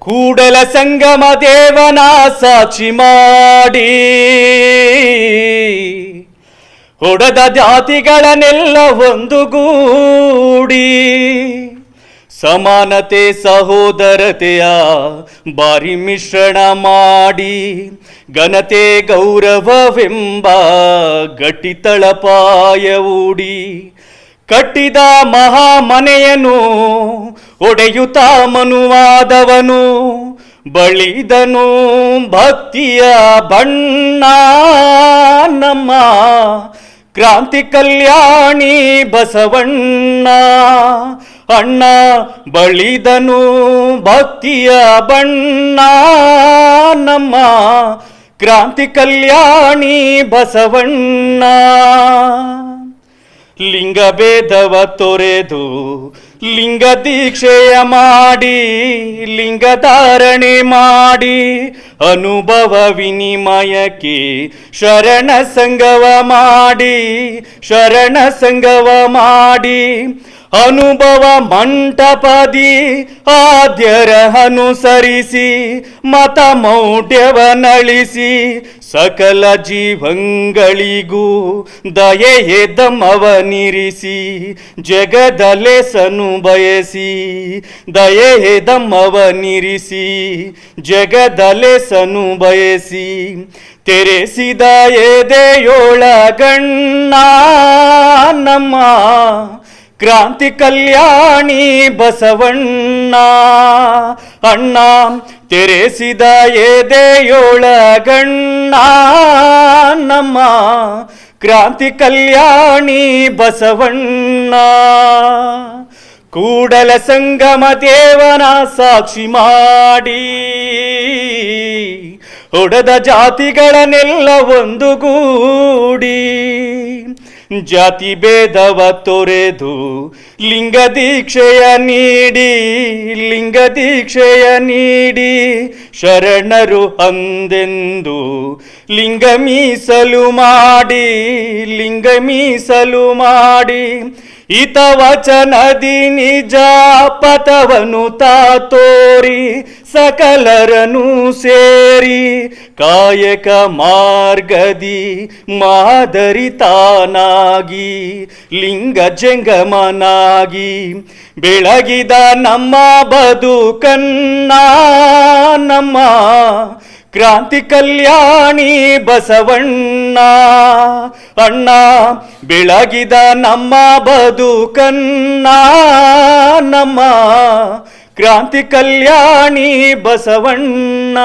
ಕೂಡಲ ಸಂಗಮ ದೇವನ ಸಾಕ್ಷಿ ಮಾಡಿ ಹೊಡೆದ ಜಾತಿಗಳನ್ನೆಲ್ಲ ಒಂದುಗೂಡಿ ಸಮಾನತೆ ಸಹೋದರತೆಯ ಬಾರಿ ಮಿಶ್ರಣ ಮಾಡಿ ಘನತೆ ಗೌರವವೆಂಬ ಗಟ್ಟಿ ತಳಪಾಯ ಹೂಡಿ ಕಟ್ಟಿದ ಮಹಾಮನೆಯನ್ನು ಒಡೆಯುತ್ತ ಮನುವಾದವನು ಬಳಿದನು ಭಕ್ತಿಯ ಬಣ್ಣ ನಮ್ಮ ಕ್ರಾಂತಿ ಕಲ್ಯಾಣಿ ಬಸವಣ್ಣ ಅಣ್ಣ ಬಳಿದನು ಭಕ್ತಿಯ ಬಣ್ಣ ನಮ್ಮ ಕ್ರಾಂತಿ ಕಲ್ಯಾಣಿ ಬಸವಣ್ಣ ಲಿಂಗ ಭೇದವ ತೊರೆದು ಲಿಂಗ ದೀಕ್ಷೆಯ ಮಾಡಿ ಲಿಂಗ ಧಾರಣೆ ಮಾಡಿ ಅನುಭವ ವಿನಿಮಯಕ್ಕೆ ಶರಣ ಸಂಗವ ಮಾಡಿ ಅನುಭವ ಮಂಟಪದಿ ಆದ್ಯರ ಅನುಸರಿಸಿ ಮತ ಮೌಢ್ಯವನಳಿಸಿ ಸಕಲ ಜೀವಂಗಳಿಗೂ ದಯೆದಮ್ಮವನಿರಿಸಿ ಜಗದಲೆಸನು ಬಯಸಿ ದಯೆದಮ್ಮವನಿರಿಸಿ ಜಗದಲೆಸನು ಬಯಸಿ ತೆರೆಸಿದ ಎದೆಯೊಳಗಣ್ಣ ನಮ್ಮ ಕ್ರಾಂತಿ ಕಲ್ಯಾಣಿ ಬಸವಣ್ಣ ಅಣ್ಣ ತೆರೆಸಿದ ಎದೆಯೊಳಗಣ್ಣ ನಮ್ಮ ಕ್ರಾಂತಿ ಕಲ್ಯಾಣಿ ಬಸವಣ್ಣ ಕೂಡಲ ಸಂಗಮ ದೇವನ ಸಾಕ್ಷಿ ಮಾಡಿ ಹೊಡೆದ ಜಾತಿಗಳನ್ನೆಲ್ಲ ಒಂದುಗೂಡಿ ಜಾತಿ ಭೇದವ ತೊರೆದು ಲಿಂಗ ದೀಕ್ಷೆಯ ನೀಡಿ ಶರಣರು ಅಂದೆಂದು ಲಿಂಗ ಮೀಸಲು ಮಾಡಿ ಹಿತವಚನದಿ ನಿಜ ಪಥವನು ತೋರಿ ಸಕಲರನು ಸೇರಿ ಕಾಯಕ ಮಾರ್ಗದಿ ಮಾದರಿ ತಾನಾಗಿ ಲಿಂಗ ಜಂಗಮನಾಗಿ ಬೆಳಗಿದ ನಮ್ಮ ಬದುಕನ್ನ ನಮ್ಮ ಕ್ರಾಂತಿ ಕಲ್ಯಾಣಿ ಬಸವಣ್ಣ ಅಣ್ಣ ಬೆಳಗಿದ ನಮ್ಮ ಬದುಕನ್ನ ನಮ್ಮ ಕ್ರಾಂತಿ ಕಲ್ಯಾಣಿ ಬಸವಣ್ಣ.